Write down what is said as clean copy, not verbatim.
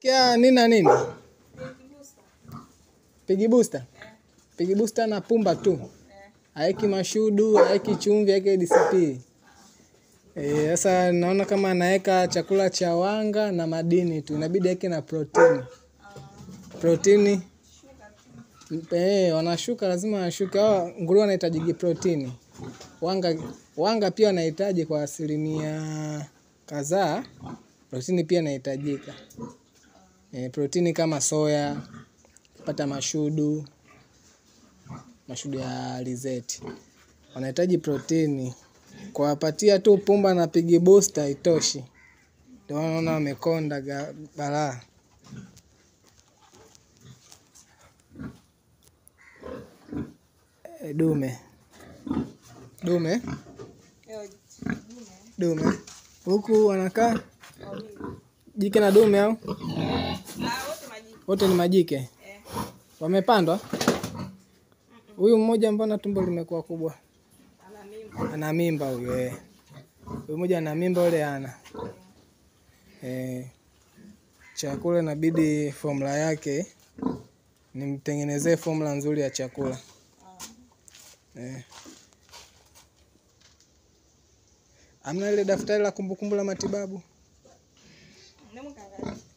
Kia nini na nini? Pigi booster. Pigi booster na pumba tu. Haeki mashudu, haeki chumvi, haeki DCP. Sasa naona kama anaweka chakula cha wanga na madini tu. Inabidi aweke na protini. Protini. Wanashuka, lazima washuke. Nguruwe anahitaji protini. Wanga pia anahitaji kwa asilimia kadhaa. Protini pia inahitajika. Protini kama soya, pata mashudu ya alizeti. Wanahitaji protini. Kuwapatia tu pumba na pigi booster haitoshi. Ndio wanaona wamekonda balaa. Dume. Huku wanakaa jike na dume au? Wote ni majike. Wamepandwa? Huyu mmoja mbona tumbo limekuwa kubwa? Ana mimba huyu. Huyu mmoja ana mimba, yule hana. Chakula inabidi formula yake nimtengenezee formula nzuri ya chakula. Amna ile daftari la kumbukumbu la matibabu?